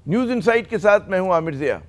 News insight के साथ मैं हूं आमिर ज़िया।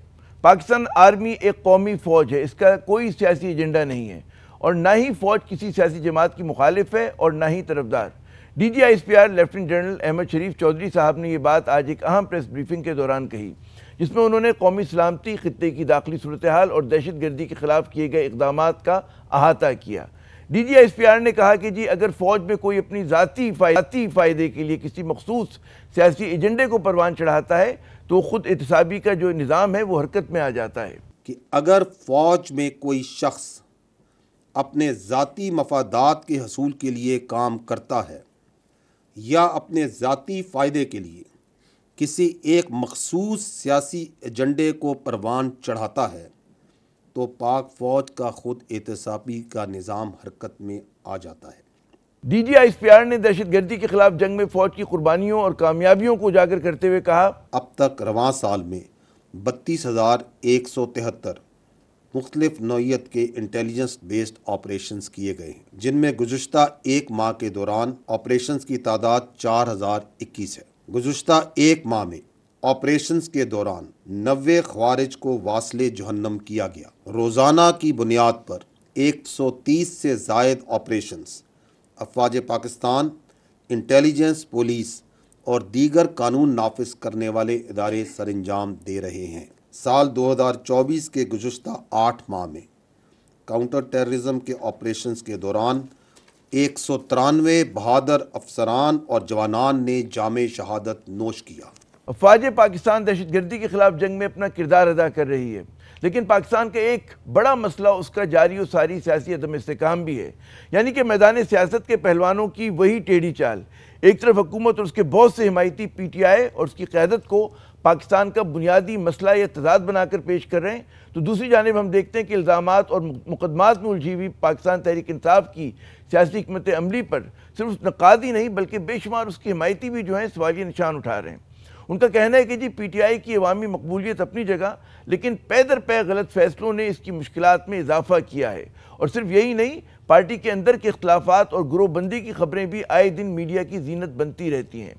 पाकिस्तान आर्मी एक कौमी फ़ौज है, इसका कोई सियासी एजेंडा नहीं है और ना ही फ़ौज किसी सियासी जमात की मुखालिफ है और ना ही तरफदार। DGISPR लेफ्टिनेंट जनरल अहमद शरीफ चौधरी साहब ने ये बात आज एक अहम प्रेस ब्रीफिंग के दौरान कही, जिसमें उन्होंने कौमी सलामती, खित्ते की दाखिली सूरत हाल और दहशत गर्दी के खिलाफ किए गए इक़दाम का अहाता किया। DGISPR ने कहा कि जी अगर फ़ौज में कोई अपनी ज़ाती फ़ायदे के लिए किसी मखसूस सियासी एजेंडे को परवान चढ़ाता है तो खुद एहतसाबी का जो निज़ाम है वो हरकत में आ जाता है। कि अगर फ़ौज में कोई शख्स अपने ज़ाती मफादात के हसूल के लिए काम करता है या अपने ज़ाती फ़ायदे के लिए किसी एक मखसूस सियासी एजेंडे को परवान चढ़ाता है तो पाक फ़ौज का खुद एहतसाबी का निज़ाम हरकत में आ जाता है। DGISPR ने दहशत गर्दी के खिलाफ जंग में फ़ौज की कुर्बानियों और कामयाबियों को उजागर करते हुए कहा, अब तक रवां साल में 32,173 मुख्तलिफ नौइयत के इंटेलिजेंस बेस्ड ऑपरेशंस किए गए हैं, जिनमें गुज़श्ता एक माह के दौरान ऑपरेशंस की तादाद 4,021 है। गुज़श्ता एक माह में ऑपरेशंस के दौरान 90 ख्वारिज को वास्ले जहन्नम किया गया। रोज़ाना की बुनियाद पर 130 से ज़ायद ऑपरेशंस अफ़वाज पाकिस्तान, इंटेलिजेंस, पुलिस और दीगर कानून नाफिज करने वाले इदारे सरंजाम दे रहे हैं। साल 2024 के गुज़श्ता 8 माह में काउंटर टेररिज्म के ऑपरेशंस के दौरान 193 बहादुर अफसरान और जवानान ने जामे शहादत नोश किया। अफ़वाज पाकिस्तान दहशत गर्दी के खिलाफ जंग में अपना किरदार अदा कर रही है, लेकिन पाकिस्तान का एक बड़ा मसला उसका जारी और सारी सियासी अदम इस्तेकाम भी है, यानी कि मैदान सियासत के पहलवानों की वही टेढ़ी चाल। एक तरफ हुकूमत और उसके बहुत से हिमायती PTI और उसकी क़यादत को पाकिस्तान का बुनियादी मसला या तजाद बनाकर पेश कर रहे हैं, तो दूसरी जानिब हम देखते हैं कि इल्ज़ामात और मुकदमात में उलझी हुई पाकिस्तान तहरीक इंसाफ की सियासी हिकमत अमली पर सिर्फ नक़ाद ही नहीं बल्कि बेशुमार उसकी हिमायती भी जो हैं सवालिया निशान उठा रहे हैं। उनका कहना है कि जी PTI की अवामी मकबूलियत अपनी जगह, लेकिन पै दर पै गलत फैसलों ने इसकी मुश्किलात में इजाफा किया है। और सिर्फ यही नहीं, पार्टी के अंदर के इख्तलाफात और ग्रोहबंदी की खबरें भी आए दिन मीडिया की जीनत बनती रहती हैं।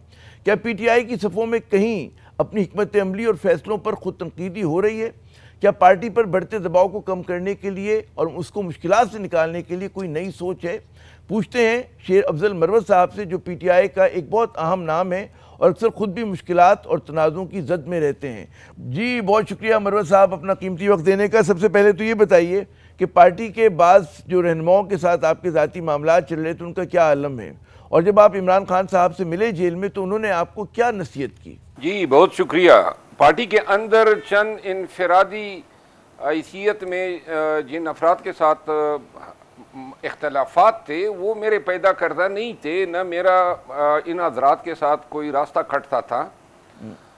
क्या PTI की सफ़ों में कहीं अपनी हिकमत अमली और फैसलों पर खुद तनकीदी हो रही है? क्या पार्टी पर बढ़ते दबाव को कम करने के लिए और उसको मुश्किलात से निकालने के लिए कोई नई सोच है? पूछते हैं शेर अफजल मरवत साहब से, जो PTI का एक बहुत अहम नाम है और अक्सर खुद भी मुश्किलात और तनाज़ों की जद में रहते हैं। जी बहुत शुक्रिया मरवत साहब अपना कीमती वक्त देने का। सबसे पहले तो ये बताइए कि पार्टी के बाद जो रहनुमाओं के साथ आपके ज़ाती मामलात चल रहे थे उनका क्या आलम है, और जब आप इमरान खान साहब से मिले जेल में तो उन्होंने आपको क्या नसीहत की? जी बहुत शुक्रिया। पार्टी के अंदर चंद इनफरादी हैसियत में जिन अफराद के साथ इख्तलाफात थे वो मेरे पैदा करदा नहीं थे, न मेरा इन हजरात के साथ कोई रास्ता कटता था।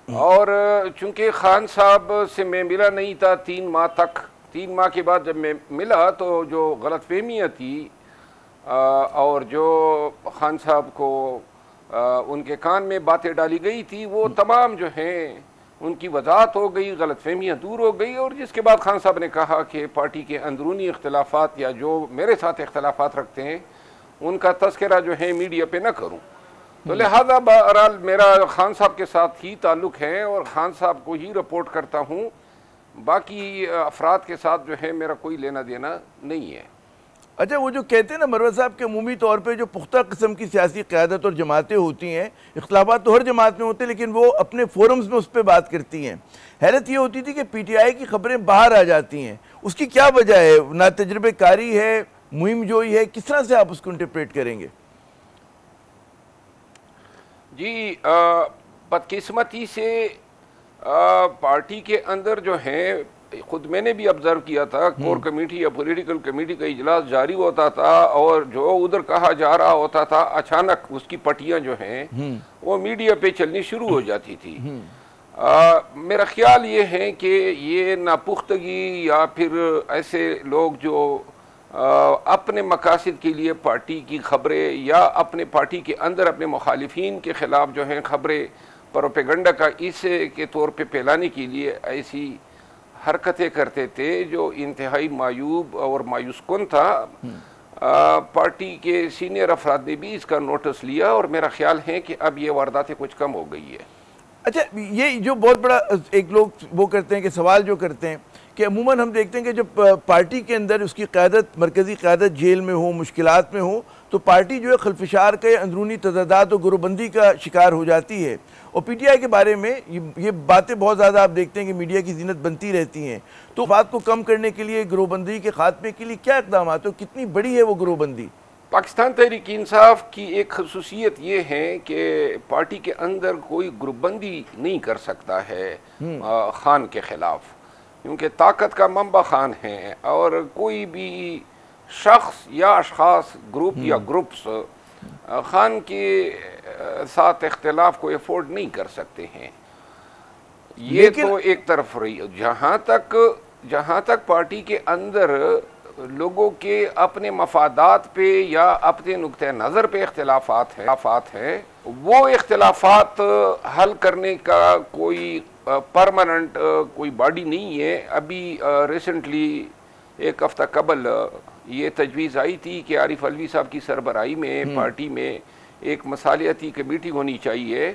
और चूँकि खान साहब से मैं मिला नहीं था 3 माह तक, 3 माह के बाद जब मैं मिला तो जो गलतफहमियाँ थी और जो खान साहब को उनके कान में बातें डाली गई थी वो तमाम जो हैं उनकी वजाहत हो गई, गलतफहमियाँ दूर हो गई। और जिसके बाद खान साहब ने कहा कि पार्टी के अंदरूनी इख्तलाफात या जो मेरे साथ इख्तलाफात रखते हैं उनका तस्करा जो है मीडिया पे न करूं, तो लिहाजा बहरहाल मेरा खान साहब के साथ ही ताल्लुक़ है और खान साहब को ही रिपोर्ट करता हूं, बाकी अफराद के साथ जो है मेरा कोई लेना देना नहीं है। अच्छा, वो जो कहते हैं ना मरवत साहब के अमूमी तौर पे जो पुख्ता किस्म की सियासी क़यादत और जमातें होती हैं, इख्तलाफात तो हर जमात में होते हैं लेकिन वो अपने फोरम्स में उस पर बात करती हैं। हैरत ये होती थी कि PTI की खबरें बाहर आ जाती हैं, उसकी क्या वजह है? ना तजुर्बेकारी है, मुहिम जोई है, किस तरह से आप उसको इंटरप्रेट करेंगे? जी बदकिस्मती से पार्टी के अंदर जो है, खुद मैंने भी ऑब्जर्व किया था, कोर कमेटी या पॉलिटिकल कमेटी का इजलास जारी होता था और जो उधर कहा जा रहा होता था अचानक उसकी पटियां जो हैं वो मीडिया पे चलनी शुरू हो जाती थी। मेरा ख्याल ये है कि ये नापुख्तगी या फिर ऐसे लोग जो अपने मकासद के लिए पार्टी की खबरें या अपने पार्टी के अंदर अपने मुखालिफिन के ख़िलाफ़ जो हैं खबरें प्रोपेगेंडा का इसे के तौर पे फैलाने के लिए ऐसी हरकतें करते थे जो इंतहाई मायूब और मायूसकुन था। पार्टी के सीनियर अफराद ने भी इसका नोटिस लिया और मेरा ख्याल है कि अब ये वारदातें कुछ कम हो गई है। अच्छा, ये जो बहुत बड़ा एक लोग वो करते हैं कि सवाल जो करते हैं कि अमूमन हम देखते हैं कि जब पार्टी के अंदर उसकी क़यादत, मरकज़ी क़यादत जेल में हो, मुश्किलात में हो, तो पार्टी जो है खलफशार के अंदरूनी तज़ादात और गुरोबंदी का शिकार हो जाती है। और पीटीआई के बारे में ये बातें बहुत ज़्यादा आप देखते हैं कि मीडिया की ज़ीनत बनती रहती हैं। तो बात को कम करने के लिए, गुरोबंदी के ख़ात्मे के लिए क्या इक़दाम हो, कितनी बड़ी है वो गुरोबंदी? पाकिस्तान तहरीक इंसाफ की एक खसूसियत ये है कि पार्टी के अंदर कोई ग्रुपबंदी नहीं कर सकता है खान के ख़िलाफ़, क्योंकि ताकत का मंबा खान है और कोई भी शख्स या अशखास, ग्रुप या ग्रुप्स खान के साथ इख्तिलाफ को अफोर्ड नहीं कर सकते हैं। ये तो एक तरफ रही। जहाँ तक पार्टी के अंदर लोगों के अपने मफादात पे या अपने नुक्ते नज़र पे इख्तिलाफात हैं, वो इख्तिलाफात हल करने का कोई परमानेंट कोई बॉडी नहीं है। अभी रिसेंटली एक हफ्ता कबल ये तजवीज़ आई थी कि आरिफ अलवी साहब की सरबराही में पार्टी में एक मसालियाती कमेटी होनी चाहिए,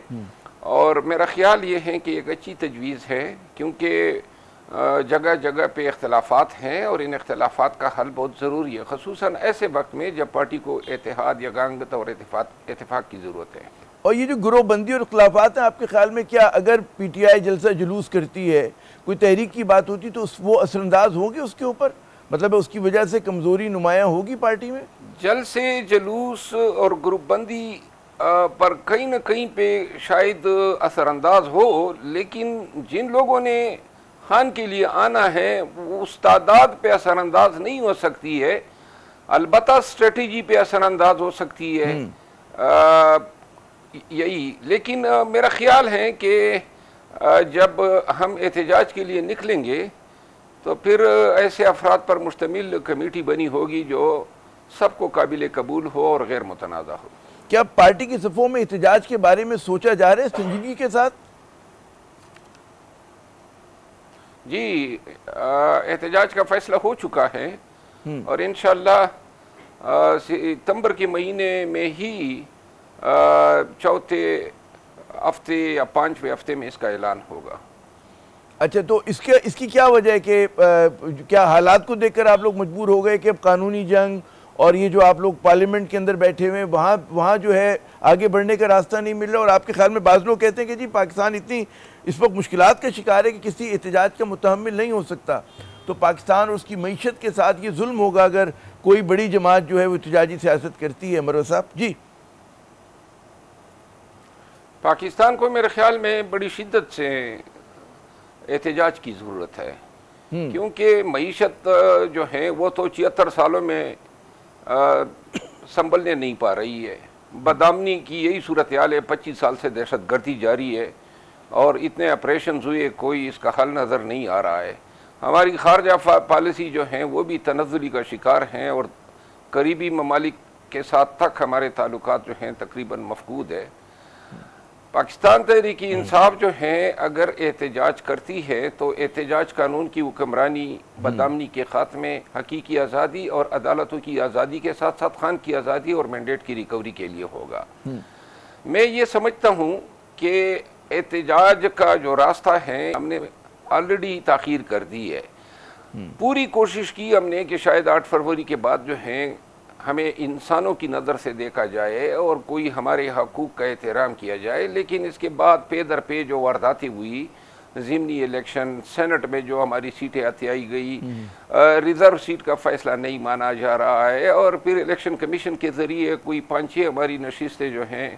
और मेरा ख्याल ये है कि एक अच्छी तजवीज़ है, क्योंकि जगह जगह पे इख्तिलाफात हैं और इन इख्तिलाफात का हल बहुत ज़रूरी है, ख़ुसूसन ऐसे वक्त में जब पार्टी को इत्तेहाद या गांगत और इत्तेफाक की ज़रूरत है। और ये जो गुरोबंदी और इख्तिलाफात हैं, आपके ख्याल में क्या अगर पीटीआई जलसा जुलूस करती है, कोई तहरीक की बात होती तो वो असरअंदाज होगी उसके ऊपर, मतलब उसकी वजह से कमज़ोरी नुमायाँ होगी पार्टी में? जलसे जुलूस और ग्रुपबंदी पर कहीं ना कहीं पे शायद असरअंदाज हो, लेकिन जिन लोगों ने खान के लिए आना है वो उस तादाद पे असरअंदाज नहीं हो सकती है, अलबत्ता स्ट्रेटजी पे असरअंदाज हो सकती है। यही, लेकिन मेरा ख्याल है कि जब हम एहतजाज के लिए निकलेंगे तो फिर ऐसे अफराद पर मुश्तमिल कमेटी बनी होगी जो सबको काबिल कबूल हो और गैर मुतनाज़ा हो। क्या पार्टी की सफ़ों में एहतजाज के बारे में सोचा जा रहा है संजीदगी के साथ? जी, एहतजाज का फैसला हो चुका है और इंशाअल्लाह सितंबर के महीने में ही चौथे हफ्ते या पांचवें हफ्ते में इसका ऐलान होगा। अच्छा, तो इसकी क्या वजह है कि क्या हालात को देखकर आप लोग मजबूर हो गए कि अब कानूनी जंग और ये जो आप लोग पार्लियामेंट के अंदर बैठे हुए हैं वहाँ जो है आगे बढ़ने का रास्ता नहीं मिल रहा? और आपके ख्याल में बाज़ लोग कहते हैं कि जी पाकिस्तान इतनी इस वक्त मुश्किलात का शिकार है कि किसी एहतजाज का मुतहम्मिल नहीं हो सकता, तो पाकिस्तान और उसकी मईशत के साथ ये जुल्म होगा अगर कोई बड़ी जमात जो है वो एहतजाजी सियासत करती है। मरवा साहब जी, पाकिस्तान को मेरे ख्याल में बड़ी शिद्दत से एहतजाज की ज़रूरत है, क्योंकि मईशत जो है वो तो 76 सालों में संभलने नहीं पा रही है। बदआमनी की यही सूरत हाल है, 25 साल से दहशत गर्दी जारी है और इतने ऑपरेशन हुए, कोई इसका हल नज़र नहीं आ रहा है। हमारी खारजा पॉलिसी जो है वो भी तनज़्ज़ुली का शिकार हैं और करीबी ममालिक के साथ तक हमारे ताल्लुकात जो हैं तकरीबन मफकूद है। पाकिस्तान तहरीक इंसाफ जो है अगर एहतजाज करती है तो एहतजाज कानून की हुक्मरानी, बदआमनी के ख़ात्मे, हकीकी आज़ादी और अदालतों की आज़ादी के साथ साथ खान की आज़ादी और मैंडेट की रिकवरी के लिए होगा। मैं ये समझता हूँ कि एहतजाज का जो रास्ता है हमने ऑलरेडी ताख़ीर कर दी है। पूरी कोशिश की हमने कि शायद 8 फरवरी के बाद जो है हमें इंसानों की नज़र से देखा जाए और कोई हमारे हकूक़ का एहतराम किया जाए, लेकिन इसके बाद पे दर पे जो वारदातें हुई, ज़िमनी इलेक्शन, सेनेट में जो हमारी सीटें हथियाई गई, रिज़र्व सीट का फ़ैसला नहीं माना जा रहा है और फिर इलेक्शन कमीशन के ज़रिए कोई 5-6 हमारी नशिस्तें जो हैं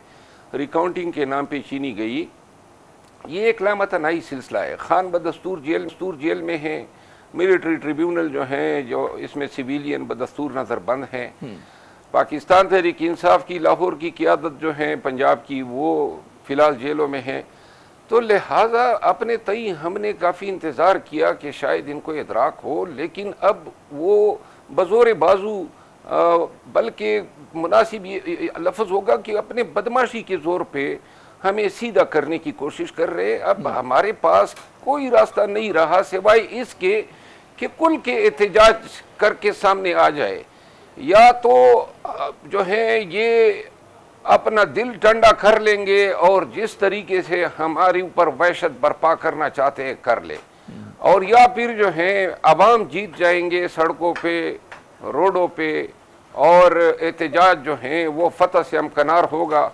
रिकाउंटिंग के नाम पे छीनी गई। ये एक लामतनाही सिलसिला है। खान बदस्तूर जेल में है, मिलिट्री ट्रिब्यूनल जो हैं जो इसमें सिविलियन बदस्तूर नज़र बंद हैं। पाकिस्तान तहरीक इंसाफ की लाहौर की क़ियादत जो है पंजाब की, वो फ़िलहाल जेलों में है। तो लिहाजा अपने तई हमने काफ़ी इंतज़ार किया कि शायद इनको इदराक हो, लेकिन अब वो बज़ोर बाजू, बल्कि मुनासिब ये लफ्ज़ होगा कि अपने बदमाशी के ज़ोर पे हमें सीधा करने की कोशिश कर रहे। अब हमारे पास कोई रास्ता नहीं रहा सिवाय इसके कि कुल के एहतजाज करके सामने आ जाए, या तो जो है ये अपना दिल ठंडा कर लेंगे और जिस तरीके से हमारे ऊपर वहशत बर्पा करना चाहते हैं कर ले, और या फिर जो है अवाम जीत जाएंगे सड़कों पे, रोडों पे, और एहतजाज जो हैं वो फतह से हमकनार होगा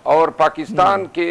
और पाकिस्तान के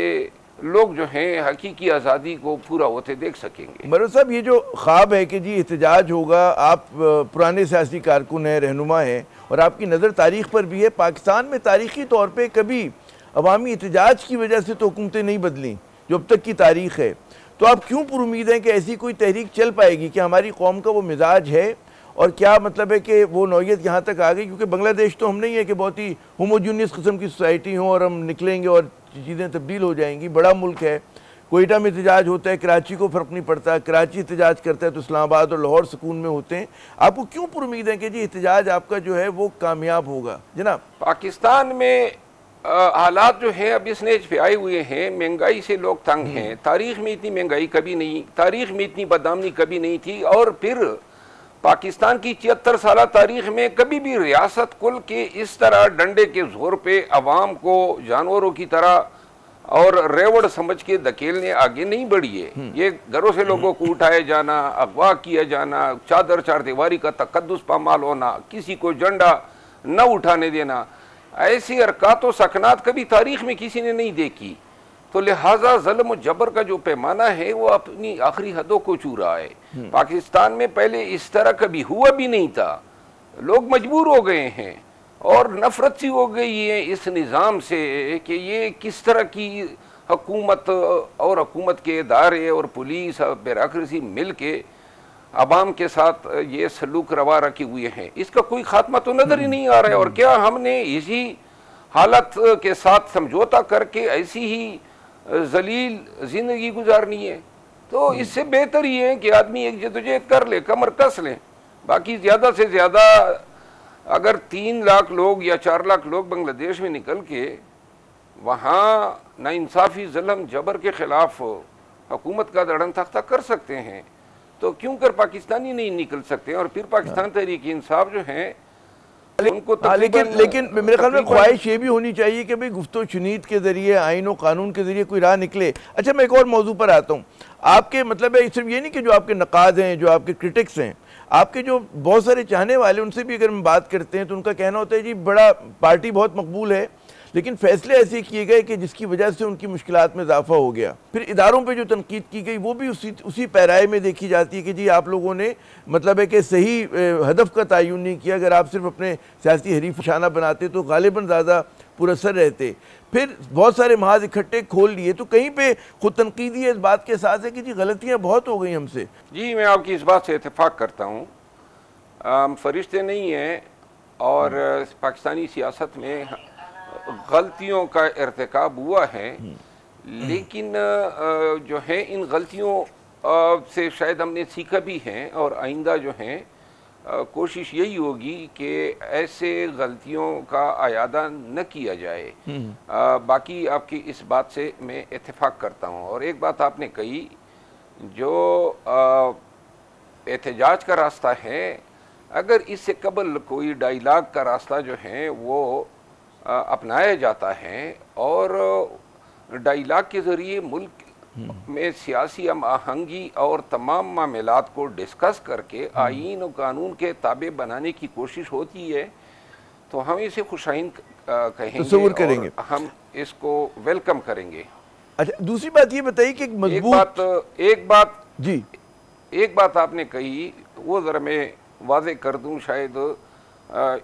लोग जो हैं हकीकी आज़ादी को पूरा होते देख सकेंगे। मरो साहब, ये जो ख्वाब है कि जी एहतजाज होगा, आप पुराने सियासी कारकुन हैं, रहनुमा हैं, और आपकी नज़र तारीख़ पर भी है। पाकिस्तान में तारीख़ी तौर पे कभी अवामी एहतजाज की वजह से तो हुकूमतें नहीं बदली जो अब तक की तारीख़ है, तो आप क्यों पुरुमीद हैं कि ऐसी कोई तहरीक चल पाएगी? कि हमारी कौम का वो मिजाज है, और क्या मतलब है कि वो नौयत यहाँ तक आ गई? क्योंकि बांग्लादेश तो हम नहीं है कि बहुत ही होमोजीनियस किस्म की सोसाइटी हो और हम निकलेंगे और चीज़ें तब्दील हो जाएंगी। बड़ा मुल्क है, कोयटा में एहतजाज होता है, कराची को फ़र्क नहीं पड़ता, कराची एहतजाज करता है तो इस्लामाबाद और लाहौर सुकून में होते हैं। आपको क्यों पुरुमीद है कि जी एहतजाज आपका जो है वो कामयाब होगा? जनाब, पाकिस्तान में हालात जो है अब इस नेज पे आए हुए हैं, महंगाई से लोग तंग हैं। तारीख में इतनी महंगाई कभी नहीं, तारीख में इतनी बदनामी कभी नहीं थी, और फिर पाकिस्तान की 76 साल तारीख में कभी भी रियासत कुल के इस तरह डंडे के जोर पे अवाम को जानवरों की तरह और रेवड़ समझ के धकेलने आगे नहीं बढ़ी है। ये घरों से लोगों को उठाया जाना, अगवा किया जाना, चादर चार दीवारी का तकद्दुस पामाल होना, किसी को झंडा न उठाने देना, ऐसी हरकत व सकनात कभी तारीख में किसी ने नहीं देखी। तो लिहाजा ज़ुल्म जबर का जो पैमाना है वो अपनी आखिरी हदों को छू रहा है। पाकिस्तान में पहले इस तरह कभी हुआ भी नहीं था, लोग मजबूर हो गए हैं और नफरत सी हो गई है इस निज़ाम से कि ये किस तरह की हुकूमत और हुकूमत के इदारे और पुलिस और ब्यूरोक्रेसी मिल के अवाम के साथ ये सलूक रवा रखे हुए हैं। इसका कोई खात्मा तो नज़र ही नहीं आ रहा है। और क्या हमने इसी हालत के साथ समझौता करके ऐसी ही जलील जिंदगी गुजारनी है? तो इससे बेहतर ही है कि आदमी एक जदोजहद कर ले, कमर कस ले। बाकी ज़्यादा से ज़्यादा अगर 3 लाख लोग या 4 लाख लोग बांग्लादेश में निकल के वहाँ नाइंसाफ़ी जुल्म जबर के ख़िलाफ़ हुकूमत का दड़न तख्ता कर सकते हैं, तो क्यों कर पाकिस्तानी नहीं निकल सकते? और फिर पाकिस्तान तहरीक इंसाफ जो है उनको लेकिन मेरे ख्याल में ख्वाहिश ये भी होनी चाहिए कि भाई गुफ्तो शुनीद के ज़रिए, आइन और कानून के ज़रिए कोई राह निकले। अच्छा, मैं एक और मौजू पर आता हूँ। आपके मतलब है सिर्फ ये नहीं कि जो आपके नकाद हैं, जो आपके क्रिटिक्स हैं, आपके जो बहुत सारे चाहने वाले, उनसे भी अगर हम बात करते हैं तो उनका कहना होता है जी बड़ा पार्टी बहुत मकबूल है, लेकिन फैसले ऐसे किए गए कि जिसकी वजह से उनकी मुश्किलात में इजाफा हो गया। फिर इदारों पे जो तनकीद की गई वो भी उसी पैराए में देखी जाती है कि जी आप लोगों ने मतलब है कि सही हदफ का तयन नहीं किया। अगर आप सिर्फ अपने सियासी हरीफ निशाना बनाते तो गालिबन ज़्यादा पुरअसर रहते। फिर बहुत सारे महाज इकट्ठे खोल लिए, तो कहीं पे खुद तनकीदी इस बात के साथ है कि जी गलतियाँ बहुत हो गई हमसे। जी, मैं आपकी इस बात से इत्तेफाक करता हूँ। फरिश्ते नहीं हैं और पाकिस्तानी सियासत में गलतियों का इर्तिकाब हुआ है, लेकिन जो है इन गलतियों से शायद हमने सीखा भी है और आइंदा जो है कोशिश यही होगी कि ऐसे गलतियों का आयादा न किया जाए। बाकी आपकी इस बात से मैं इत्तेफाक करता हूँ। और एक बात आपने कही, जो एहतजाज का रास्ता है, अगर इससे कबल कोई डायलाग का रास्ता जो है वो अपनाया जाता है और डायलाग के ज़रिए मुल्क में सियासी हम आहंगी और तमाम मामलात को डिस्कस करके आईन और कानून के ताबे बनाने की कोशिश होती है, तो हम इसे खुशाइन कहेंगे और हम इसको वेलकम करेंगे। अच्छा, दूसरी बात ये बताइए कि एक बात आपने कही, वो ज़रा मैं वाज़े कर दूं, शायद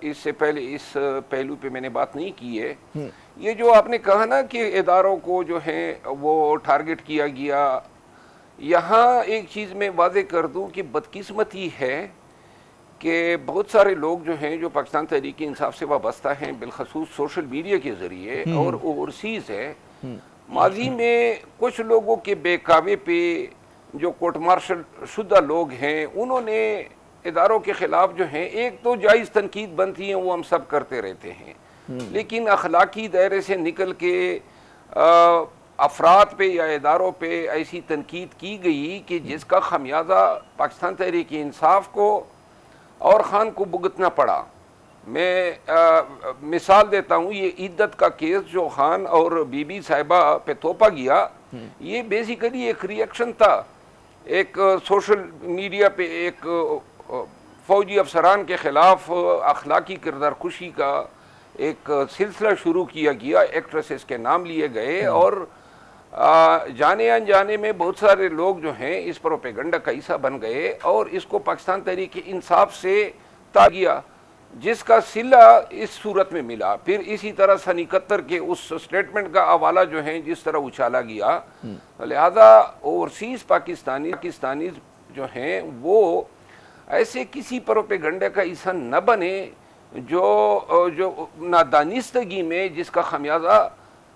इससे पहले इस पहलू पे मैंने बात नहीं की है। ये जो आपने कहा ना कि इदारों को जो है वो टारगेट किया गया, यहाँ एक चीज़ मैं वाज़े कर दूं कि बदकिस्मती है कि बहुत सारे लोग जो हैं जो पाकिस्तान तहरीक इंसाफ से वाबस्ता हैं, बिलखसूस सोशल मीडिया के ज़रिए और ओवरसीज़ है, माजी में कुछ लोगों के बेकावे पे जो कोर्ट मार्शल शुदा लोग हैं, उन्होंने इदारों के ख़िलाफ़ जो हैं एक तो जायज़ तनकीद बनती हैं, वो हम सब करते रहते हैं, लेकिन अखलाकी दायरे से निकल के अफराद पे या इदारों पे ऐसी तनकीद की गई कि जिसका खमियाजा पाकिस्तान तहरीक इंसाफ को और ख़ान को भुगतना पड़ा। मैं मिसाल देता हूँ, ये इद्दत का केस जो खान और बीबी साहिबा पे थोपा गया, ये बेसिकली एक रिएक्शन था, एक सोशल मीडिया पे एक फौजी अफसरान के खिलाफ अखलाकी किरदार खुशी का एक सिलसिला शुरू किया गया, एक्ट्रेसेस के नाम लिए गए और जाने अनजाने में बहुत सारे लोग जो हैं इस प्रोपेगेंडा का हिस्सा बन गए और इसको पाकिस्तान तहरीक इंसाफ से ता गया, जिसका सिला इस सूरत में मिला। फिर इसी तरह सन 71 के उस स्टेटमेंट का हवाला जो है जिस तरह उछाला गया, लिहाजा ओवरसीज पाकिस्तानी जो हैं वो ऐसे किसी प्रोपेगेंडा का हिस्सा न बने जो नादानिस्तगी में जिसका खमियाजा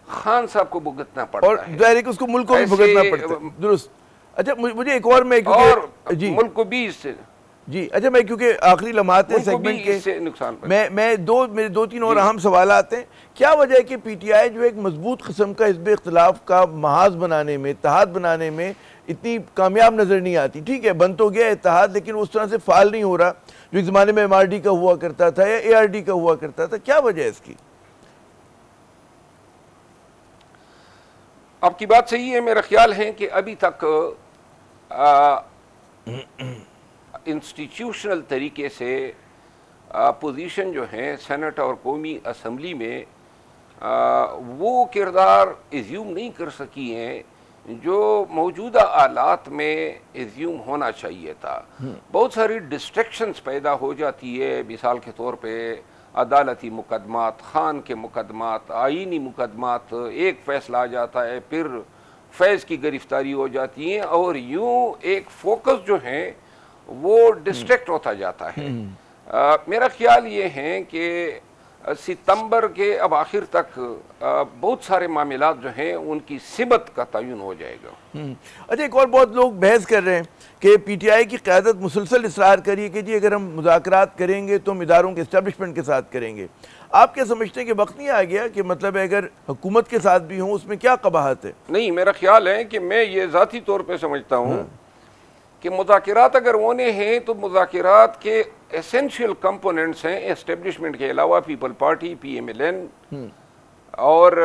खान साहब को भुगतना पड़ता और है, उसको मुल्क को भी भुगतना पड़ता है। दुरुस्त। अच्छा, मुझे एक और मैं और जी मुल्क को भी इससे जी अच्छा, मैं क्योंकि आखिरी लम्हात सेगमेंट के नुकसान मेरे दो तीन और अहम सवाल आते हैं। क्या वजह है कि पीटीआई जो एक मजबूत किस्म का हिज़्ब इख्तिलाफ का महाज बनाने में, इत्तेहाद बनाने में इतनी कामयाब नजर नहीं आती? ठीक है, बन तो गया इत्तेहाद, लेकिन उस तरह से फाल नहीं हो रहा जो एक ज़माने में MRD का हुआ करता था या ARD का हुआ करता था। क्या वजह है इसकी? आपकी बात सही है। मेरा ख्याल है कि अभी तक इंस्टीट्यूशनल तरीके से पोजीशन जो है सेनेट और कौमी असम्बली में वो किरदार एज्यूम नहीं कर सकी हैं जो मौजूदा हालात में एज्यूम होना चाहिए था। बहुत सारी डिस्ट्रैक्शंस पैदा हो जाती है, मिसाल के तौर पे अदालती मुकदमात, खान के मुकदमात, आईनी मुकदमात, एक फैसला आ जाता है, फिर फैज़ की गिरफ्तारी हो जाती है और यूँ एक फोकस जो है वो डिस्ट्रैक्ट होता जाता है। मेरा ख्याल ये है कि सितंबर के अब आखिर तक बहुत सारे मामलात जो हैं उनकी सिबत का तयन हो जाएगा। अच्छा, एक और बहुत लोग बहस कर रहे हैं कि पीटीआई की क़यादत मुसलसल इसरार करिए कि जी अगर हम मुज़ाकरात करेंगे तो हम इदारों के इस्टेब्लिशमेंट के साथ करेंगे। आप क्या समझते हैं कि वक्त नहीं आ गया कि मतलब अगर हुकूमत के साथ भी हों उसमें क्या कबाहत है? नहीं, मेरा ख्याल है कि मैं ये ज़ाती तौर पर समझता हूँ कि मुज़ाकरात अगर होने हैं तो मुज़ाकरात के एसेंशियल कंपोनेंट्स हैं एस्टेब्लिशमेंट के अलावा पीपल पार्टी, PMLN और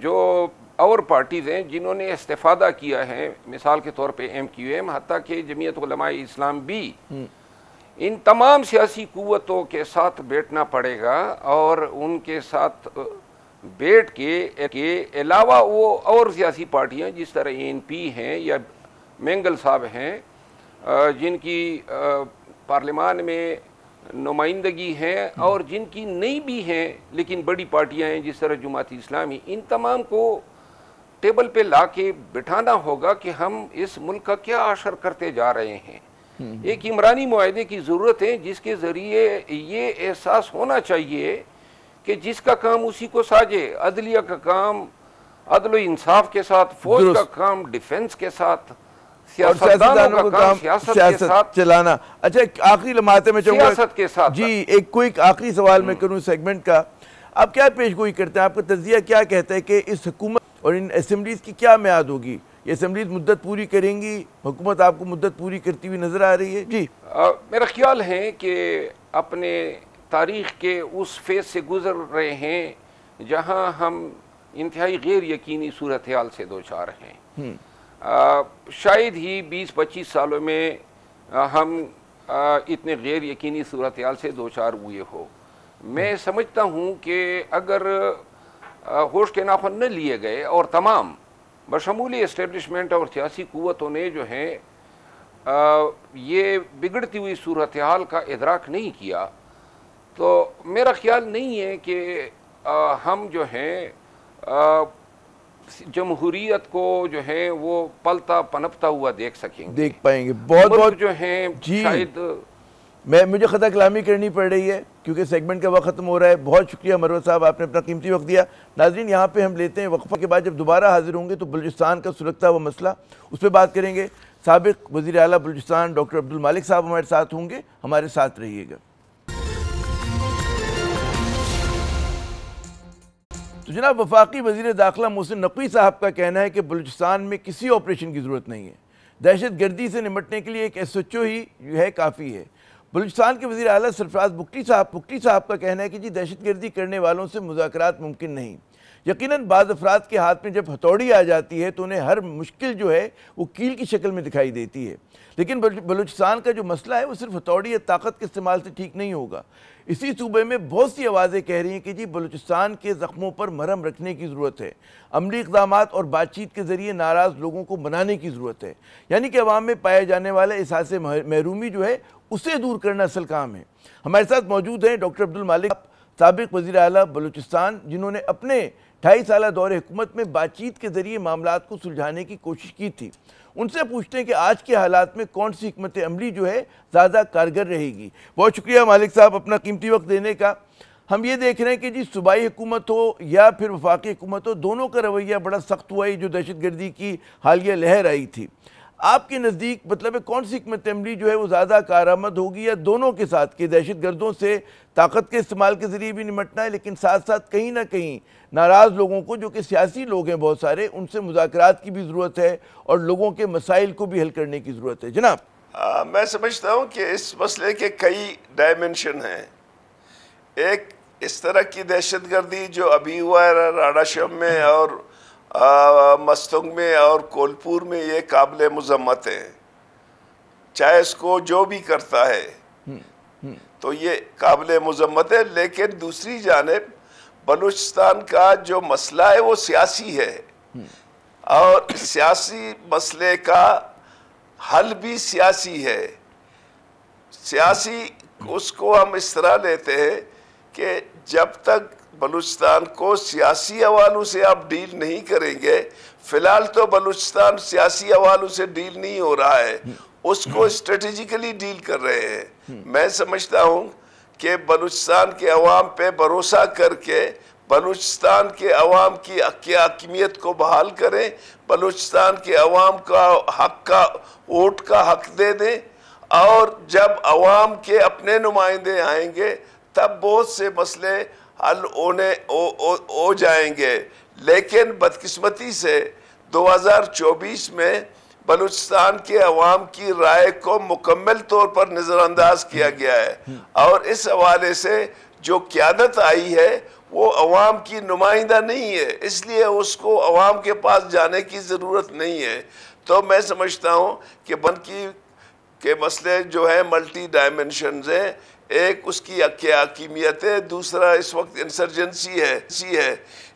जो और पार्टीज़ हैं जिन्होंने इस्तेफादा किया है, मिसाल के तौर पे MQM, हत्ता कि जमीयत उलमाए इस्लाम भी, इन तमाम सियासी कुव्वतों के साथ बैठना पड़ेगा और उनके साथ बैठ के अलावा वो और सियासी पार्टियाँ जिस तरह ANP हैं या मेंगल साहब हैं जिनकी पार्लियामान में नुमाइंदगी है और जिनकी नहीं भी हैं लेकिन बड़ी पार्टियां हैं जिस तरह जमात इस्लामी, इन तमाम को टेबल पे ला के बिठाना होगा कि हम इस मुल्क का क्या असर करते जा रहे हैं। एक इमरानी मुआहदे की ज़रूरत है जिसके ज़रिए ये एहसास होना चाहिए कि जिसका काम उसी को साजे, अदलिया का काम अदल इंसाफ के साथ, फौज का काम डिफेंस के साथ, और सियासतदानों का काम सियासत चलाना। अच्छा, आखिरी लम्हाते में चाहूंगा सियासत के साथ जी एक क्विक आखिरी सवाल मैं करूं सेगमेंट का, आप क्या पेशगोई करते हैं? आपका तज्जिया क्या कहता है कि इस हुकूमत और इन असम्बलीज की क्या म्याद होगी? ये असम्बलीज मुद्दत पूरी करेंगी? हुकूमत आपको मुद्दत पूरी करती हुई नजर आ रही है? जी मेरा ख्याल है कि अपने तारीख के उस फेज से गुजर रहे हैं जहाँ हम इंतहाई गैर यकीनी सूरत हाल से दो चार हैं। शायद ही 20-25 सालों में हम इतने गैर यकीनी सूरत हाल से दो चार हुए हो। मैं समझता हूँ कि अगर होश के नाखुन न लिए गए और तमाम बशमूली इस्टेब्लिशमेंट और सियासी कुव्वतों ने जो है ये बिगड़ती हुई सूरत हाल का इदराक नहीं किया, तो मेरा ख्याल नहीं है कि हम जो हैं जमहूरियत को जो है वो पलता पनपता हुआ देख पाएंगे। बहुत जो है शायद मुझे खता कलामी करनी पड़ रही है क्योंकि सेगमेंट का वक्त खत्म हो रहा है। बहुत शुक्रिया मरवत साहब, आपने अपना कीमती वक्त दिया। नाज़रीन, यहाँ पे हम लेते हैं वक्फा के बाद जब दोबारा हाजिर होंगे तो बलूचिस्तान का सुलगता हुआ मसला उस पर बात करेंगे। साबिक वज़ीर आला बलूचिस्तान डॉक्टर अब्दुल मालिक साहब हमारे साथ होंगे, हमारे साथ रहिएगा। तो जनाब, वफाकी वज़ीर दाखिला मोहसिन नकवी साहब का कहना है कि बलूचिस्तान में किसी ऑपरेशन की ज़रूरत नहीं है, दहशत गर्दी से निपटने के लिए एक SHO ही है काफ़ी है। बलूचिस्तान के वज़ीर आला सरफराज बुगटी साहब का कहना है कि जी दहशतगर्दी करने वालों से मुज़ाकरात मुमकिन नहीं। यकीनन बाज़ अफराद के हाथ में जब हथौड़ी आ जाती है तो उन्हें हर मुश्किल जो है वो कील की शक्ल में दिखाई देती है। लेकिन बलूचिस्तान का जो मसला है वो सिर्फ हथौड़ी या ताकत के इस्तेमाल से ठीक नहीं होगा। इसी सूबे में बहुत सी आवाज़ें कह रही हैं कि जी बलूचिस्तान के ज़ख्मों पर मरहम रखने की ज़रूरत है। अमली इक़दामात और बातचीत के ज़रिए नाराज़ लोगों को मनाने की ज़रूरत है। यानी कि अवाम में पाए जाने वाले एहसास महरूमी जो है उसे दूर करना असल काम है। हमारे साथ मौजूद हैं डॉक्टर अब्दुल मालिक, साबिक़ वज़ीर आला बलूचिस्तान, जिन्होंने अपने 2.5 साल दौरे हुकूमत में बातचीत के ज़रिए मामलात को सुलझाने की कोशिश की थी। उनसे पूछते हैं कि आज के हालात में कौन सी हिकमत अमली जो है ज़्यादा कारगर रहेगी। बहुत शुक्रिया मालिक साहब अपना कीमती वक्त देने का। हम ये देख रहे हैं कि जी सूबाई हुकूमत हो या फिर वफाकी हुकूमत हो, दोनों का रवैया बड़ा सख्त हुआ है जो दहशतगर्दी की हालिया लहर आई थी। आपके नज़दीक मतलब कौन सी हिकमत अमली जो है वो ज़्यादा कारआमद होगी, या दोनों के साथ कि दहशतगर्दों से ताकत के इस्तेमाल के ज़रिए भी निमटना है, लेकिन साथ साथ कहीं ना कहीं नाराज़ लोगों को, जो कि सियासी लोग हैं बहुत सारे, उनसे मुज़ाकरात की भी ज़रूरत है और लोगों के मसाइल को भी हल करने की ज़रूरत है। जनाब, मैं समझता हूँ कि इस मसले के कई डायमेंशन हैं। एक इस तरह की दहशतगर्दी जो अभी हुआ है राडाशम में और मस्तुंग में और कोलपुर में, ये काबिल मज़म्मत है, चाहे इसको जो भी करता है तो ये काबिल मज़म्मत है। लेकिन दूसरी जानिब बलूचिस्तान का जो मसला है वो सियासी है और सियासी मसले का हल भी सियासी है। सियासी उसको हम इस तरह लेते हैं कि जब तक बलूचिस्तान को सियासी हवालों से आप डील नहीं करेंगे, फिलहाल तो बलूचिस्तान सियासी हवालों से डील नहीं हो रहा है, उसको स्ट्रेटेजिकली डील कर रहे हैं। मैं समझता हूँ कि बलूचिस्तान के अवाम पे भरोसा करके बलूचिस्तान के अवाम की हकीमियत को बहाल करें, बलूचिस्तान के अवाम का हक का वोट का हक दे दें, और जब अवाम के अपने नुमाइंदे आएंगे तब बहुत से मसले हल हो जाएंगे। लेकिन बदकिस्मती से 2024 में बलूचिस्तान के अवाम की राय को मुकम्मल तौर पर नज़रअंदाज किया गया है और इस हवाले से जो क़यादत आई है वो अवाम की नुमाइंदा नहीं है, इसलिए उसको अवाम के पास जाने की ज़रूरत नहीं है। तो मैं समझता हूँ कि बनकी के मसले जो है मल्टी डायमेंशंस हैं। एक उसकी हकीमियत है, दूसरा इस वक्त इंसर्जेंसी है।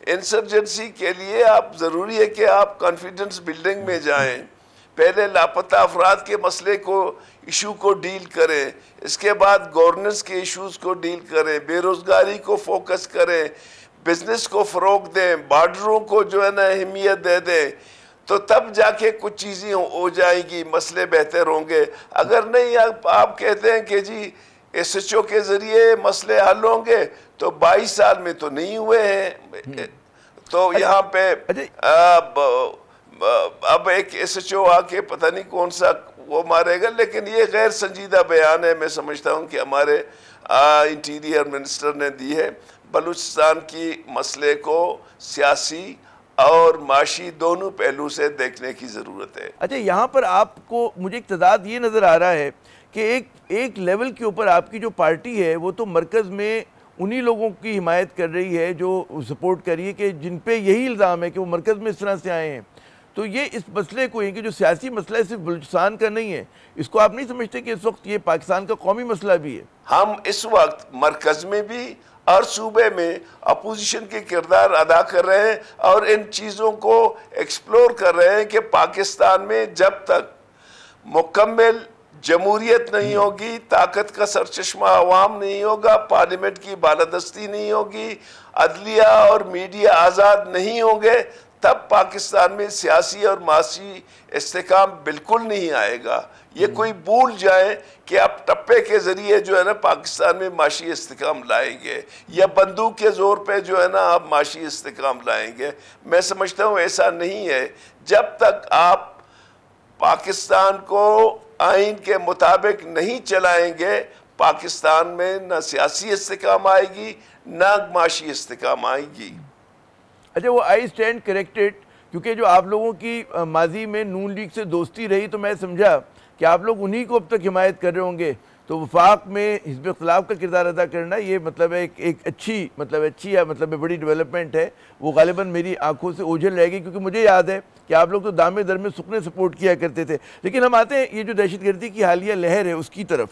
इंसर्जेंसी के लिए आप ज़रूरी है कि आप कॉन्फिडेंस बिल्डिंग में जाएं, पहले लापता अफराद के मसले को इशू को डील करें, इसके बाद गवर्नेंस के इश्यूज को डील करें, बेरोज़गारी को फोकस करें, बिजनेस को फ़रोग दें, बॉर्डरों को जो है ना अहमियत दे दें, तो तब जाके कुछ चीज़ें हो जाएंगी, मसले बेहतर होंगे। अगर नहीं आप कहते हैं कि जी SHO के ज़रिए मसले हल होंगे, तो 22 साल में तो नहीं हुए हैं। तो यहाँ पे अब एक SHO आके पता नहीं कौन सा वो मारेगा, लेकिन ये गैर संजीदा बयान है। मैं समझता हूँ कि हमारे इंटीरियर मिनिस्टर ने दी है। बलूचिस्तान की मसले को सियासी और माशी दोनों पहलू से देखने की ज़रूरत है। अच्छा, यहाँ पर आपको मुझे एक तदाद ये नज़र आ रहा है कि एक लेवल के ऊपर आपकी जो पार्टी है वो तो मरकज़ में उन्हीं लोगों की हिमायत कर रही है जो सपोर्ट कर रही है कि जिन पे यही इल्ज़ाम है कि वो मरकज़ में इस तरह से आए हैं। तो ये इस मसले को कि जो सियासी मसला है सिर्फ बलूचिस्तान का नहीं है, इसको आप नहीं समझते कि इस वक्त ये पाकिस्तान का कौमी मसला भी है? हम इस वक्त मरकज़ में भी और सूबे में अपोजिशन के किरदार अदा कर रहे हैं और इन चीज़ों को एक्सप्लोर कर रहे हैं कि पाकिस्तान में जब तक मुकम्मल जमहूरियत नहीं होगी, ताकत का सरचश्मा अवाम नहीं होगा, पार्लियामेंट की बालादस्ती नहीं होगी, अदलिया और मीडिया आज़ाद नहीं होंगे, तब पाकिस्तान में सियासी और माशी इस्तेकाम बिल्कुल नहीं आएगा। ये कोई भूल जाए कि आप टप्पे के ज़रिए जो है ना पाकिस्तान में माशी इस्तेकाम लाएंगे या बंदूक के ज़ोर पे जो है ना आप माशी इस्तेकाम लाएंगे। मैं समझता हूँ ऐसा नहीं है। जब तक आप पाकिस्तान को आइन के मुताबिक नहीं चलाएंगे, पाकिस्तान में न सियासी इस्तेकाम आएगी न माशी इस्तेकाम आएगी। अच्छा, वो आई स्टैंड करेक्टेड, क्योंकि जो आप लोगों की माजी में नून लीग से दोस्ती रही तो मैं समझा कि आप लोग उन्हीं को अब तक हिमायत कर रहे होंगे। तो वफाक में हिज़्ब इख्तिलाफ का किरदार अदा करना ये मतलब एक अच्छी बड़ी डेवलपमेंट है। वो गालिबा मेरी आंखों से ओझल रहेगी, क्योंकि मुझे याद है कि आप लोग तो दामे दर में सुखने सपोर्ट किया करते थे। लेकिन हम आते हैं ये जो दहशतगर्दी की हालिया लहर है उसकी तरफ,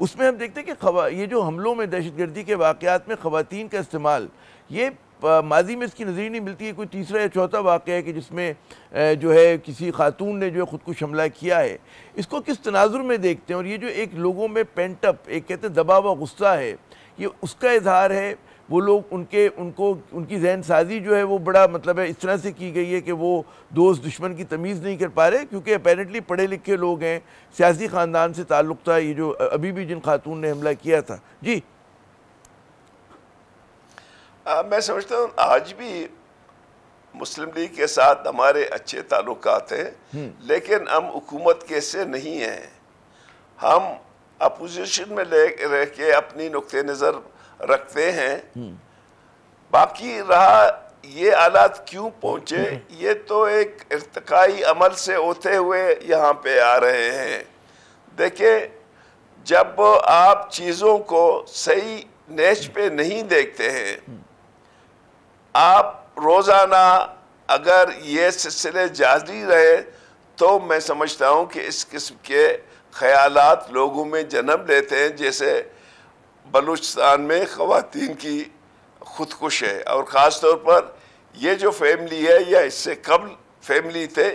उसमें हम देखते हैं कि ये जो हमलों में दहशतगर्दी के वाक़यात में ख़वातीन का इस्तेमाल, ये माजी में इसकी नज़र नहीं मिलती है। कोई तीसरा या चौथा वाक़या है कि जिसमें जो है किसी खातून ने जो है ख़ुद को हमला किया है। इसको किस तनाजुर में देखते हैं? और ये जो एक लोगों में पेंटअप एक कहते हैं दबा हुआ गुस्सा है, ये उसका इजहार है। वो लोग उनकी जहन साजी जो है वो बड़ा मतलब है इस तरह से की गई है कि वो दोस्त दुश्मन की तमीज़ नहीं कर पा रहे, क्योंकि अपेरेंटली पढ़े लिखे लोग हैं, सियासी ख़ानदान से ताल्लुक़ था ये जो अभी भी जिन खातून ने हमला किया था। जी मैं समझता हूँ आज भी मुस्लिम लीग के साथ हमारे अच्छे ताल्लुकात हैं, लेकिन हम हुकूमत के से नहीं हैं। हम अपोजिशन में रह के अपनी नुक्ते नज़र रखते हैं। बाकी रहा ये हालात क्यों पहुँचे, ये तो एक इर्तिकाई अमल से होते हुए यहाँ पे आ रहे हैं। देखिए, जब आप चीज़ों को सही नेच पे नहीं देखते हैं, आप रोज़ाना अगर ये सिलसिले जारी रहे, तो मैं समझता हूँ कि इस किस्म के ख्यालात लोगों में जन्म लेते हैं। जैसे बलूचिस्तान में ख़वातीन की खुदकुश है, और ख़ास तौर पर ये जो फैमिली है या इससे कबल फैमिली थे,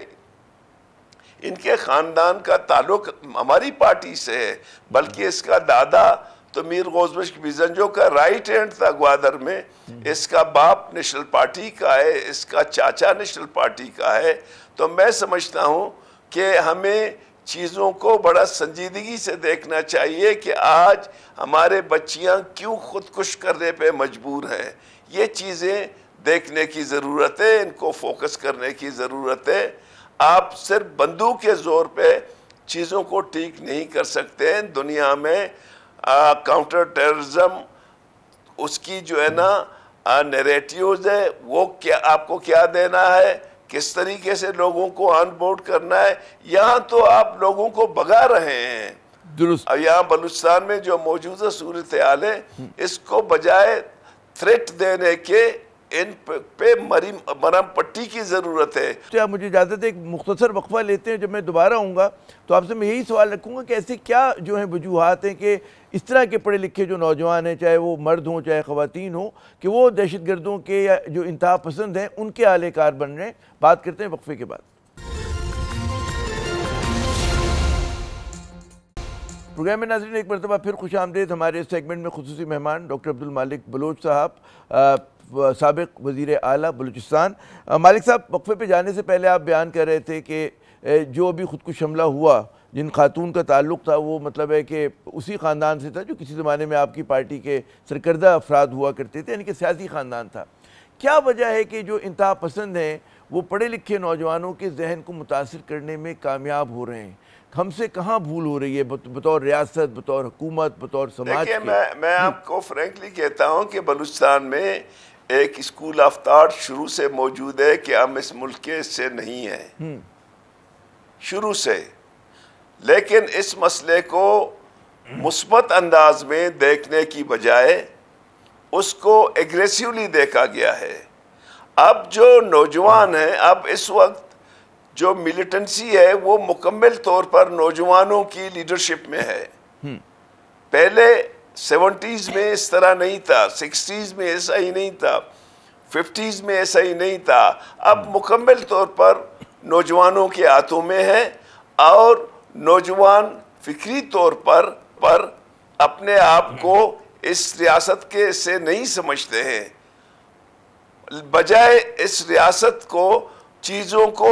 इनके ख़ानदान का ताल्लुक़ हमारी पार्टी से है, बल्कि इसका दादा तो मीर गौस बख्श बिजंजो का राइट हैंड था ग्वादर में, इसका बाप नेशनल पार्टी का है, इसका चाचा नेशनल पार्टी का है। तो मैं समझता हूँ कि हमें चीज़ों को बड़ा संजीदगी से देखना चाहिए कि आज हमारे बच्चियाँ क्यों खुदकुश करने पे मजबूर हैं। ये चीज़ें देखने की ज़रूरत है, इनको फोकस करने की ज़रूरत है। आप सिर्फ बंदूक के ज़ोर पे चीज़ों को ठीक नहीं कर सकते हैं। दुनिया में काउंटर टेररिज्म उसकी जो है ना नैरेटिव्स है, वो क्या आपको क्या देना है, किस तरीके से लोगों को ऑनबोर्ड करना है। यहाँ तो आप लोगों को भगा रहे हैं। दुरुस्त। अब यहाँ बलूचिस्तान में जो मौजूदा सूरत हाल है, इसको बजाय थ्रेट देने के इन पे मरहम पट्टी की ज़रूरत है। तो आप मुझे इजाज़त है, एक मुख्तसर वक्फा लेते हैं। जब मैं दोबारा आऊँगा तो आपसे मैं यही सवाल रखूँगा कि ऐसे क्या जो हैं वजूहात हैं कि इस तरह के पढ़े लिखे जो नौजवान हैं, चाहे वो मर्द हों चाहे ख़वातीन हों, कि वो दहशतगर्दों के या जो इंतहा पसंद हैं उनके आलेकार बन रहे हैं। बात करते हैं वक्फे के बाद। प्रोग्राम में नाज़रीन एक मरतबा फिर खुश आमदीद। हमारे इस सेगमेंट में खुसूसी मेहमान डॉक्टर अब्दुल मालिक बलोच साहब, साबिक वज़ीर आला बलूचिस्तान। मालिक साहब, वक्फे पे जाने से पहले आप बयान कर रहे थे कि जो अभी खुदकुश हमला हुआ, जिन खातून का ताल्लुक़ था, वो मतलब है कि उसी ख़ानदान से था जो किसी ज़माने में आपकी पार्टी के सरकर्दा अफराद हुआ करते थे, यानी कि सियासी ख़ानदान था। क्या वजह है कि जो इंतहा पसंद हैं वो पढ़े लिखे नौजवानों के जहन को मुतासिर करने में कामयाब हो रहे हैं? हमसे कहाँ भूल हो रही है बतौर रियासत, बतौर हुकूमत, बतौर समाज के? मैं आपको फ्रेंकली कहता हूँ कि बलूचिस्तान में एक स्कूल ऑफ थॉट शुरू से मौजूद है कि हम इस मुल्क के हिस्से नहीं हैं, शुरू से। लेकिन इस मसले को मुस्बत अंदाज में देखने की बजाय उसको एग्रेसिवली देखा गया है। अब जो नौजवान हैं, अब इस वक्त जो मिलिटेंसी है वो मुकम्मल तौर पर नौजवानों की लीडरशिप में है। पहले 70s में इस तरह नहीं था, 60s में ऐसा ही नहीं था, 50s में ऐसा ही नहीं था। अब मुकम्मल तौर पर नौजवानों के हाथों में है, और नौजवान फिक्री तौर पर अपने आप को इस रियासत के से नहीं समझते हैं। बजाय इस रियासत को चीज़ों को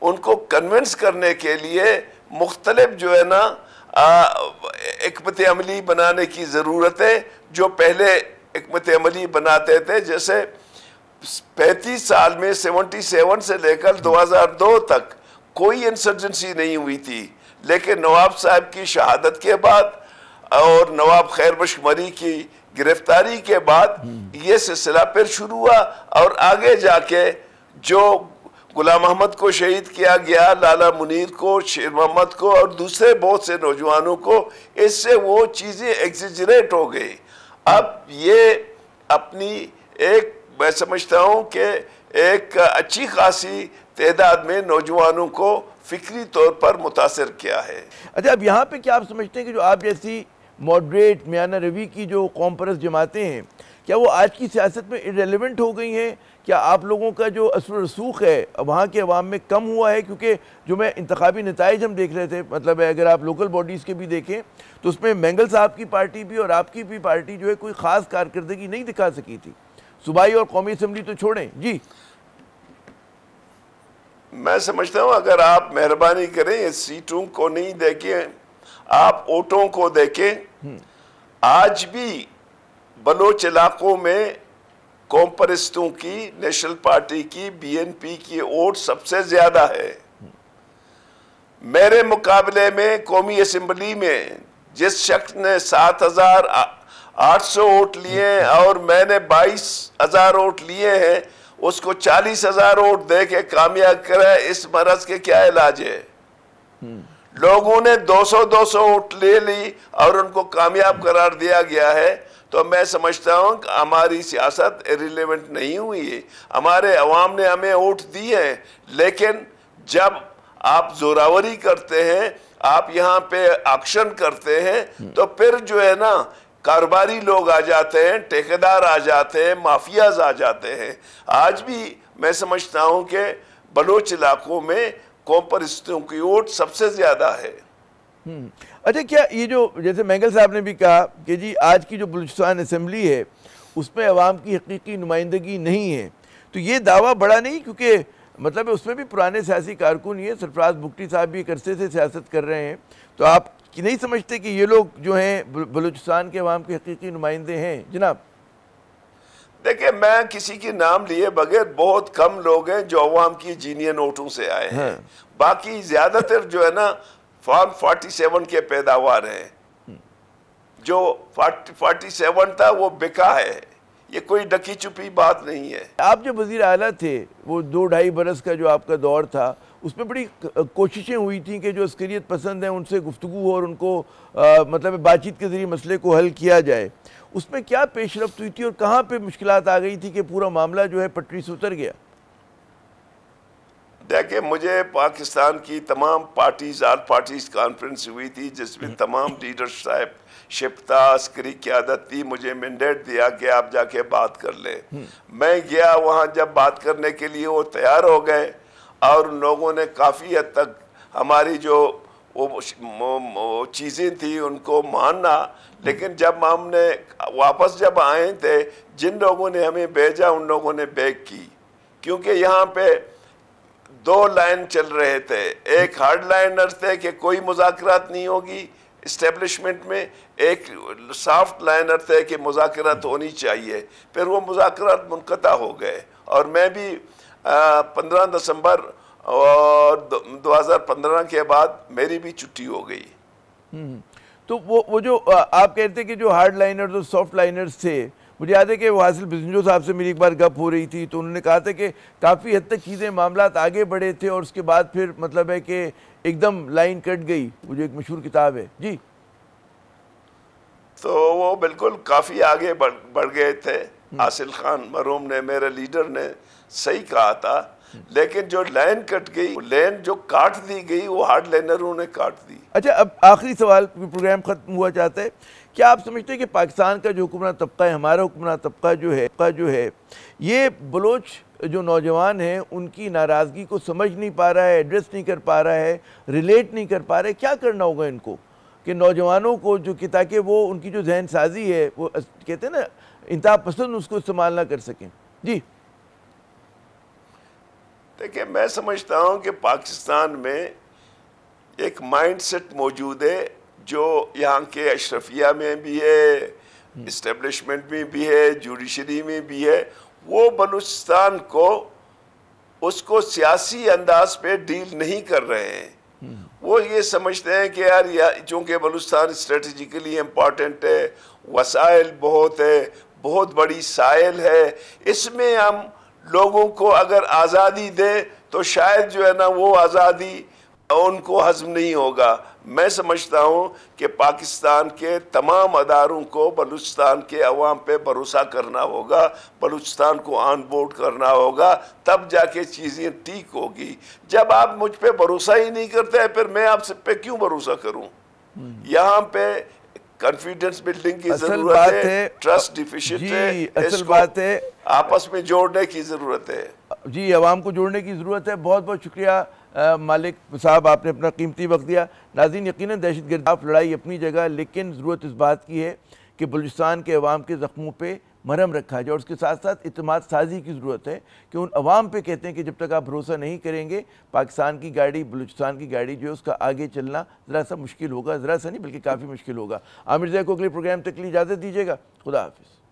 उनको कन्विंस करने के लिए मुख्तलिफ जो है ना हिकमत अमली बनाने की ज़रूरत है। जो पहले हिकमत अमली बनाते थे, जैसे 35 साल में 77 से लेकर 2002 तक कोई इंसर्जेंसी नहीं हुई थी, लेकिन नवाब साहब की शहादत के बाद और नवाब खैरबख्श मरी की गिरफ्तारी के बाद ये सिलसिला फिर शुरू हुआ, और आगे जाके जो गुलाम अहमद को शहीद किया गया, लाला मुनीर को, शेर मोहम्मद को और दूसरे बहुत से नौजवानों को। इससे वो चीज़ें एग्जिजरेट हो गई। अब ये अपनी एक, मैं समझता हूँ कि एक अच्छी खासी तादाद में नौजवानों को फिक्री तौर पर मुतासर किया है। अच्छा, अब यहाँ पे क्या आप समझते हैं कि जो आप जैसी मॉडरेट मियाना रवि की जो कौम परस्त जमातें हैं, क्या वो आज की सियासत में इरेलीवेंट हो गई हैं? क्या आप लोगों का जो असर रसूख है वहाँ के अवाम में कम हुआ है? क्योंकि जो मैं इंतखाबी नताइज हम देख रहे थे, मतलब अगर आप लोकल बॉडीज़ के भी देखें तो उसमें मैंगल साहब की पार्टी भी और आपकी भी पार्टी जो है कोई ख़ास कारकर्दगी नहीं दिखा सकी थी। सूबाई और कौमी असम्बली तो छोड़ें जी। मैं समझता हूँ अगर आप मेहरबानी करें इस सीटों को नहीं देखें, आप वोटों को देखें। आज भी बलोच इलाकों में कौम परस्तों की, नेशनल पार्टी की, BNP की वोट सबसे ज्यादा है। मेरे मुकाबले में कौमी असम्बली में जिस शख्स ने 7,800 वोट लिए हैं और मैंने 22,000 वोट लिए हैं, उसको 40,000 वोट दे के कामयाब करा। इस मरज के क्या इलाज है? लोगों ने 200-200 वोट ले ली और उनको कामयाब करार दिया गया है। तो मैं समझता हूं कि हमारी सियासत इरेलीवेंट नहीं हुई है। हमारे अवाम ने हमें वोट दिए हैं, लेकिन जब आप जोरावरी करते हैं, आप यहाँ पे एक्शन करते हैं, तो फिर जो है ना कारोबारी लोग आ जाते हैं, ठेकेदार आ जाते हैं, माफियाज आ जाते हैं। आज भी मैं समझता हूं कि बलोच इलाकों में कौम परस्तों की वोट सबसे ज्यादा है। अच्छा, क्या ये जो जैसे मैंगल साहब ने भी कहा कि जी आज की जो बलूचिस्तान असम्बली है उसमें अवाम की हकीकी नुमाइंदगी नहीं है, तो ये दावा बड़ा नहीं, क्योंकि मतलब उसमें भी पुराने सियासी कारकुन ही है। सरफराज बुगटी साहब भी एक अरसे से सियासत कर रहे हैं, तो आप नहीं समझते कि ये लोग जो हैं बलूचिस्तान के अवाम के हकीकी नुमाइंदे हैं? जनाब देखिए, मैं किसी के नाम लिए बगैर, बहुत कम लोग हैं जो अवाम की जीनियन वोटों से आए हैं। बाकी ज्यादातर जो है ना फॉर्म 47 के पैदावार हैं। जो 47 था वो बिका है, ये कोई डकी छुपी बात नहीं है। आप जब वज़ीर आला थे, वो 2-2.5 बरस का जो आपका दौर था, उसमें बड़ी कोशिशें हुई थी कि जो अस्करियत पसंद हैं उनसे गुफ्तगू हो और उनको मतलब बातचीत के ज़रिए मसले को हल किया जाए। उसमें क्या पेशरफ्त हुई थी और कहाँ पे मुश्किलात आ गई थी कि पूरा मामला जो है पटरी से उतर गया? देखिए, मुझे पाकिस्तान की तमाम पार्टीज, ऑल पार्टीज कॉन्फ्रेंस हुई थी जिसमें तमाम लीडरशिप शिफ्ता अस्करी क़यादत थी। मुझे मैंडेट दिया कि आप जाके बात कर ले। मैं गया वहाँ, जब बात करने के लिए वो तैयार हो गए और उन लोगों ने काफ़ी हद तक हमारी जो वो चीज़ें थी उनको माना। लेकिन जब हमने वापस जब आए थे, जिन लोगों ने हमें भेजा उन लोगों ने बैक की, क्योंकि यहाँ पे 2 लाइन चल रहे थे। एक हार्ड लाइनर थे कि कोई मुज़ाकरात नहीं होगी इस्टेब्लिशमेंट में, एक सॉफ्ट लाइनर थे कि मुज़ाकरात होनी चाहिए। फिर वो मुज़ाकरात मुनक़ता हो गए और मैं भी 15 दिसंबर और 2015 के बाद मेरी भी छुट्टी हो गई। तो वो जो आप कहते हैं कि जो हार्ड लाइनर्स और सॉफ्ट लाइनर्स थे, मुझे याद है कि वासिल बिजंजो साहब से मेरी एक बार गप हो रही थी, तो उन्होंने कहा था कि काफ़ी हद तक चीज़ें मामलात आगे बढ़े थे और उसके बाद फिर मतलब है कि एकदम लाइन कट गई। वो जो एक मशहूर किताब है जी, तो वो बिल्कुल काफ़ी आगे बढ़ गए थे। आसिल खान मरहूम ने, मेरे लीडर ने सही कहा था। लेकिन जो लाइन कट गई, लाइन जो काट दी गई, वो हार्ड लाइनरों ने काट दी। अच्छा, अब आखिरी सवाल, प्रोग्राम ख़त्म हुआ चाहता है। क्या आप समझते हैं कि पाकिस्तान का जो हुक्मरान तबका है, हमारा हुक्मरान तबका जो है ये बलोच जो नौजवान हैं उनकी नाराज़गी को समझ नहीं पा रहा है, एड्रेस नहीं कर पा रहा है, रिलेट नहीं कर पा रहा है? क्या करना होगा इनको कि नौजवानों को जो कि ताकि वो उनकी जो जहन साजी है, वो कहते हैं ना इंतहा पसंद, उसको इस्तेमाल ना कर सकें? जी देखिए, मैं समझता हूँ कि पाकिस्तान में एक माइंडसेट मौजूद है जो यहाँ के अशरफिया में भी है, इस्टेब्लिशमेंट में भी है, जुडिशरी में भी है। वो बलूचिस्तान को उसको सियासी अंदाज पे डील नहीं कर रहे हैं। वो ये समझते हैं कि यार चूँकि बलूचिस्तान स्ट्रेटजिकली इम्पॉर्टेंट है, वसाइल बहुत है, बहुत बड़ी साइल है, इसमें हम लोगों को अगर आज़ादी दे तो शायद जो है ना वो आज़ादी उनको हज़म नहीं होगा। मैं समझता हूँ कि पाकिस्तान के तमाम अदारों को बलूचिस्तान के अवाम पे भरोसा करना होगा, बलूचिस्तान को ऑन बोर्ड करना होगा, तब जाके चीज़ें ठीक होगी। जब आप मुझ पे भरोसा ही नहीं करते फिर मैं आप सब पे क्यों भरोसा करूँ? यहाँ पे कॉन्फिडेंस बिल्डिंग की जरूरत है, ट्रस्ट डिफिशिएंट है, असल बात है, आपस में जोड़ने की जरूरत है। जी, अवाम को जोड़ने की ज़रूरत है। बहुत बहुत शुक्रिया मालिक साहब, आपने अपना कीमती वक्त दिया। नाज़रीन, यकीनन दहशतगर्दी खिलाफ लड़ाई अपनी जगह, लेकिन ज़रूरत इस बात की है कि बलूचिस्तान के अवाम के ज़ख्मों पे मरहम रखा जाए और उसके साथ साथ इत्मीनान साजी की ज़रूरत है कि उन अवाम पे कहते हैं कि जब तक आप भरोसा नहीं करेंगे, पाकिस्तान की गाड़ी, बलूचिस्तान की गाड़ी जो है उसका आगे चलना ज़रा सा मुश्किल होगा। ज़रा सा नहीं बल्कि काफ़ी मुश्किल होगा। आमिर ज़ैद को अगले प्रोग्राम तक के लिए इजाज़त दीजिएगा। खुदा हाफिज़।